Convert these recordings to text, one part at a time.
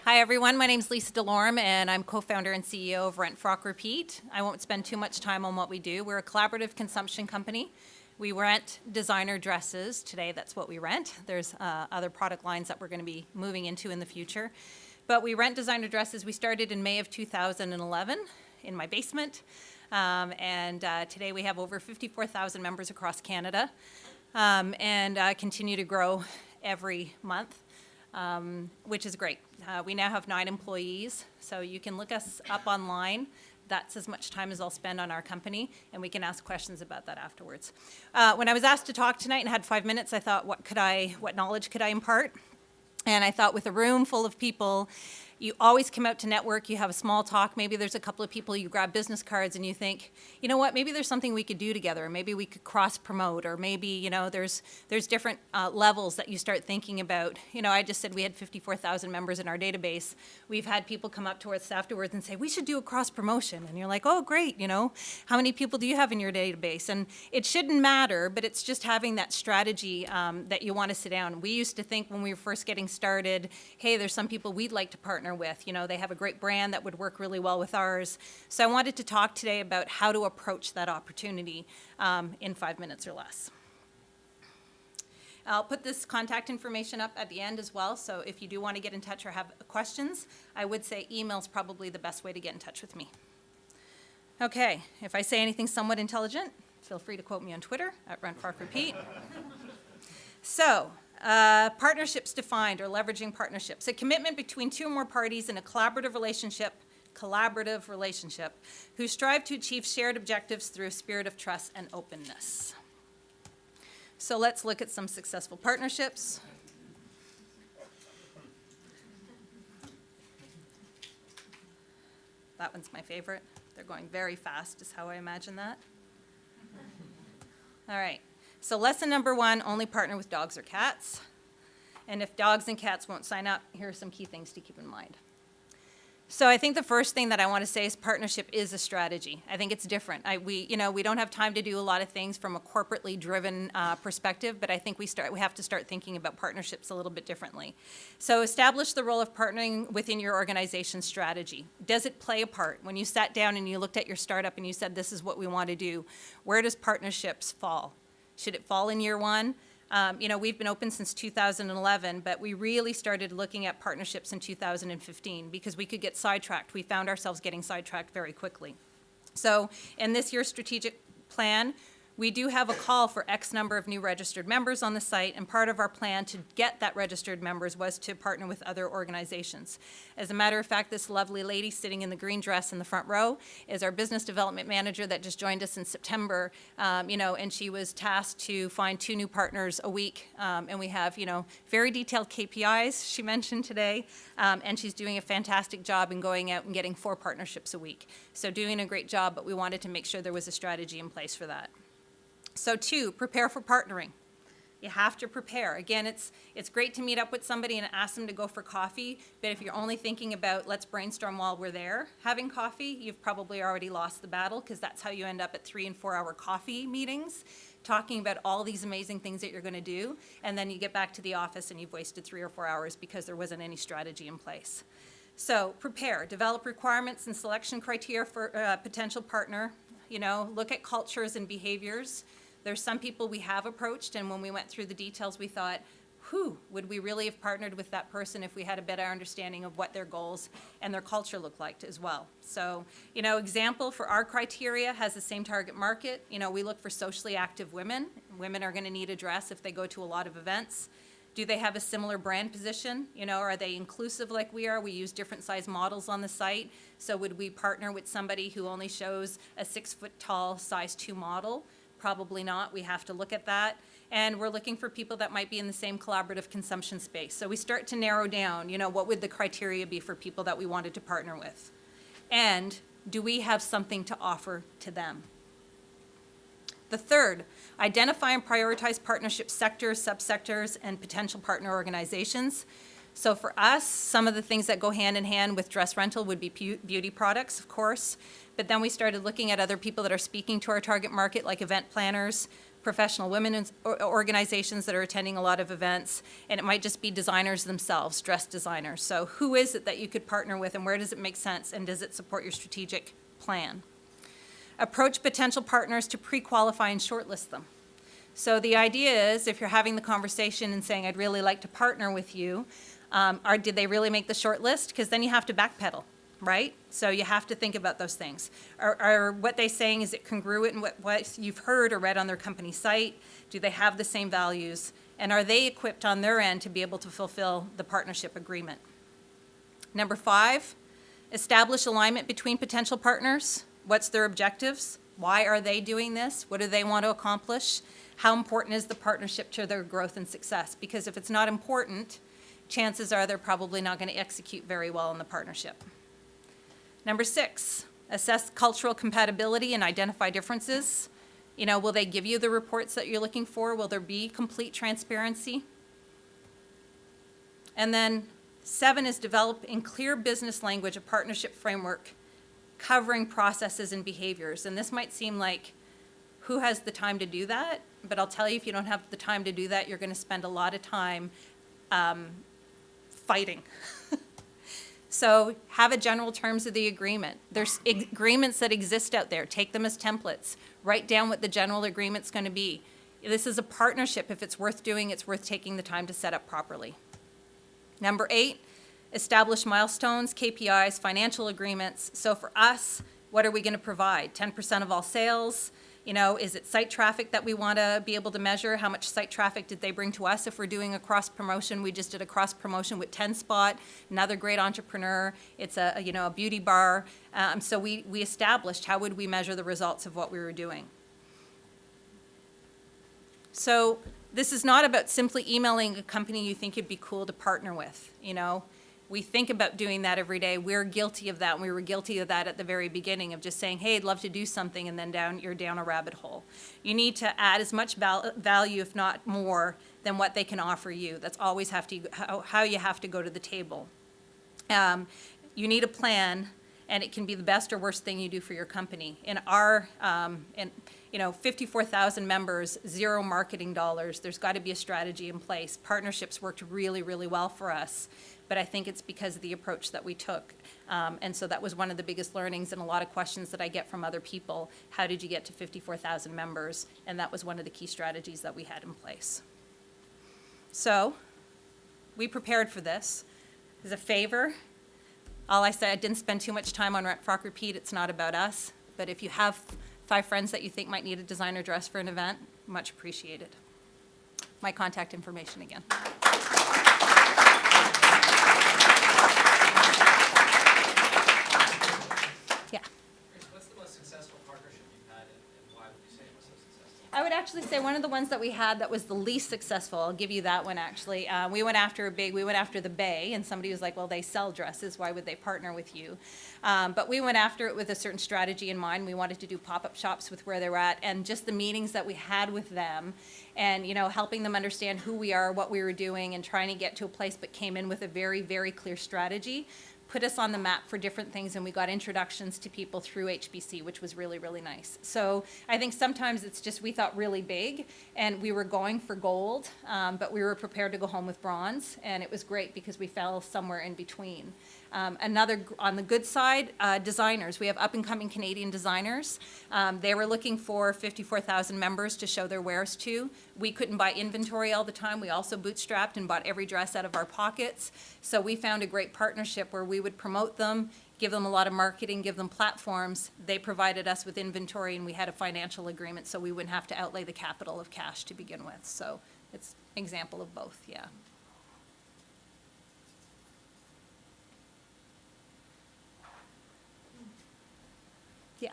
Hi everyone, my name is Lisa Delorme and I'm co-founder and CEO of RentFrockRepeat. I won't spend too much time on what we do. We're a collaborative consumption company. We rent designer dresses. Today that's what we rent. There's other product lines that we're going to be moving into in the future. But we rent designer dresses. We started in May of 2011 in my basement. Today we have over 54,000 members across Canada and continue to grow every month. Which is great. We now have 9 employees, so you can look us up online. That's as much time as I'll spend on our company, and we can ask questions about that afterwards. When I was asked to talk tonight and had 5 minutes, I thought, what knowledge could I impart? And I thought with a room full of people, you always come out to network, you have a small talk, maybe there's a couple of people, you grab business cards and you think, you know what, maybe there's something we could do together, maybe we could cross-promote, or maybe, you know, there's different levels that you start thinking about. You know, I just said we had 54,000 members in our database. We've had people come up to us afterwards and say, we should do a cross-promotion. And you're like, oh, great, you know, how many people do you have in your database? And it shouldn't matter, but it's just having that strategy that you want to sit down. We used to think when we were first getting started, hey, there's some people we'd like to partner with. You know, they have a great brand that would work really well with ours. So I wanted to talk today about how to approach that opportunity in 5 minutes or less. I'll put this contact information up at the end as well, so if you do want to get in touch or have questions, I would say email's probably the best way to get in touch with me. Okay, if I say anything somewhat intelligent, feel free to quote me on Twitter at RentFrockRepeat. So, partnerships defined, or leveraging partnerships. A commitment between 2 or more parties in a collaborative relationship who strive to achieve shared objectives through a spirit of trust and openness. So let's look at some successful partnerships. That one's my favorite. They're going very fast, is how I imagine that. All right. So lesson number 1, only partner with dogs or cats. And if dogs and cats won't sign up, here are some key things to keep in mind. So I think the first thing that I want to say is partnership is a strategy. I think it's different. We don't have time to do a lot of things from a corporately driven perspective, but I think we have to start thinking about partnerships a little bit differently. So establish the role of partnering within your organization's strategy. Does it play a part? When you sat down and you looked at your startup and you said, this is what we want to do, where does partnerships fall? Should it fall in year 1? You know, we've been open since 2011, but we really started looking at partnerships in 2015 because we could get sidetracked. We found ourselves getting sidetracked very quickly. So in this year's strategic plan, we do have a call for X number of new registered members on the site, and part of our plan to get that registered members was to partner with other organizations. As a matter of fact, this lovely lady sitting in the green dress in the front row is our business development manager that just joined us in September, and she was tasked to find 2 new partners a week, and we have, very detailed KPIs she mentioned today, and she's doing a fantastic job in going out and getting 4 partnerships a week. So doing a great job, but we wanted to make sure there was a strategy in place for that. So 2, prepare for partnering. You have to prepare. Again, it's great to meet up with somebody and ask them to go for coffee, but if you're only thinking about let's brainstorm while we're there having coffee, you've probably already lost the battle, because that's how you end up at 3- and 4-hour coffee meetings, talking about all these amazing things that you're going to do, and then you get back to the office and you've wasted 3 or 4 hours because there wasn't any strategy in place. So prepare, develop requirements and selection criteria for a potential partner. Look at cultures and behaviors. There's some people we have approached, and when we went through the details, we thought, would we really have partnered with that person if we had a better understanding of what their goals and their culture looked like as well? So, example for our criteria has the same target market. We look for socially active women. Women are going to need a dress if they go to a lot of events. Do they have a similar brand position? Are they inclusive like we are? We use different size models on the site. So would we partner with somebody who only shows a 6-foot-tall size 2 model? Probably not. We have to look at that. And we're looking for people that might be in the same collaborative consumption space. So we start to narrow down, what would the criteria be for people that we wanted to partner with? And do we have something to offer to them? The third, identify and prioritize partnership sectors, subsectors, and potential partner organizations. So for us, some of the things that go hand in hand with dress rental would be beauty products, of course. But then we started looking at other people that are speaking to our target market, like event planners, professional women's organizations that are attending a lot of events, and it might just be designers themselves, dress designers. So who is it that you could partner with, and where does it make sense, and does it support your strategic plan? Approach potential partners to pre-qualify and shortlist them. So the idea is, if you're having the conversation and saying, I'd really like to partner with you, did they really make the short list? Because then you have to backpedal, right? So you have to think about those things. Are what they're saying, is it congruent in what you've heard or read on their company site? Do they have the same values? And are they equipped on their end to be able to fulfill the partnership agreement? Number 5, establish alignment between potential partners. What's their objectives? Why are they doing this? What do they want to accomplish? How important is the partnership to their growth and success? Because if it's not important, chances are they're probably not going to execute very well in the partnership. Number 6, assess cultural compatibility and identify differences. Will they give you the reports that you're looking for? Will there be complete transparency? And then 7 is develop in clear business language a partnership framework covering processes and behaviors. And this might seem like, who has the time to do that? But I'll tell you, if you don't have the time to do that, you're going to spend a lot of time fighting. So have a general terms of the agreement. There's agreements that exist out there. Take them as templates. Write down what the general agreement's going to be. This is a partnership. If it's worth doing, it's worth taking the time to set up properly. Number 8, establish milestones, KPIs, financial agreements. So for us, what are we going to provide? 10% of all sales? Is it site traffic that we want to be able to measure? How much site traffic did they bring to us? If we're doing a cross promotion, we just did a cross promotion with 10 Spot, another great entrepreneur. It's a beauty bar. So we established how would we measure the results of what we were doing. So this is not about simply emailing a company you think it'd be cool to partner with. We think about doing that every day. We're guilty of that, and we were guilty of that at the very beginning, of just saying, hey, I'd love to do something, and then you're down a rabbit hole. You need to add as much value, if not more, than what they can offer you. That's always how you have to go to the table. You need a plan, and it can be the best or worst thing you do for your company. In our 54,000 members, 0 marketing dollars, there's got to be a strategy in place. Partnerships worked really, really well for us. But I think it's because of the approach that we took. And so that was one of the biggest learnings, and a lot of questions that I get from other people. How did you get to 54,000 members? And that was one of the key strategies that we had in place. So we prepared for this. As a favor, all I said, I didn't spend too much time on RentFrockRepeat. It's not about us. But if you have 5 friends that you think might need a designer dress for an event, much appreciated. My contact information again. I would actually say one of the ones that we had that was the least successful, I'll give you that one actually. We went after the Bay, and somebody was like, well, they sell dresses, why would they partner with you? But we went after it with a certain strategy in mind. We wanted to do pop-up shops with where they're at, and just the meetings that we had with them, and helping them understand who we are, what we were doing, and trying to get to a place, but came in with a very, very clear strategy. Put us on the map for different things, and we got introductions to people through HBC, which was really, really nice. So I think sometimes it's just we thought really big, and we were going for gold, but we were prepared to go home with bronze, and it was great because we fell somewhere in between. Another, on the good side, designers. We have up-and-coming Canadian designers. They were looking for 54,000 members to show their wares to. We couldn't buy inventory all the time. We also bootstrapped and bought every dress out of our pockets. So we found a great partnership where we would promote them, give them a lot of marketing, give them platforms. They provided us with inventory, and we had a financial agreement so we wouldn't have to outlay the capital of cash to begin with. So it's an example of both, yeah. Yeah.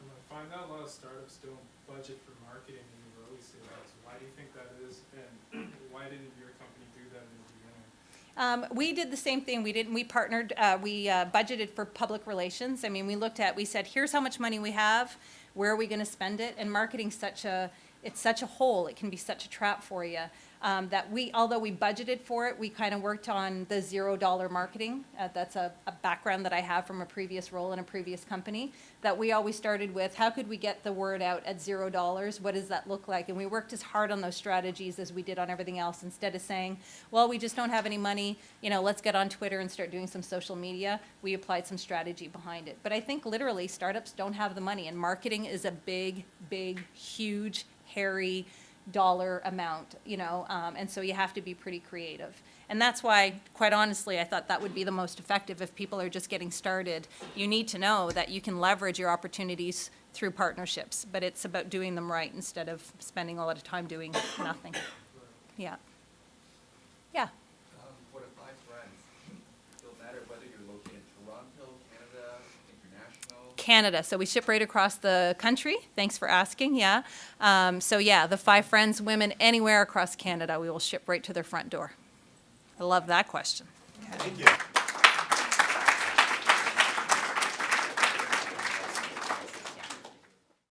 I find that a lot of startups don't budget for marketing in the early stages. Why do you think that is, and why didn't your company do that in the beginning? We did the same thing. We partnered, we budgeted for public relations. I mean, we said, here's how much money we have, where are we going to spend it? And marketing's such a it's such a hole, it can be such a trap for you, that although we budgeted for it, we kind of worked on the $0 marketing. That's a background that I have from a previous role in a previous company, that we always started with, how could we get the word out at $0? What does that look like? And we worked as hard on those strategies as we did on everything else, instead of saying, well, we just don't have any money, let's get on Twitter and start doing some social media. We applied some strategy behind it. But I think literally startups don't have the money, and marketing is a big, big, huge, hairy dollar amount, and so you have to be pretty creative. And that's why, quite honestly, I thought that would be the most effective if people are just getting started. You need to know that you can leverage your opportunities through partnerships, but it's about doing them right instead of spending a lot of time doing nothing. Yeah. Yeah. For the 5 friends, does it matter whether you're located in Toronto, Canada, international? Canada. So we ship right across the country. Thanks for asking. Yeah. The 5 friends, women anywhere across Canada, we will ship right to their front door. I love that question. Thank you.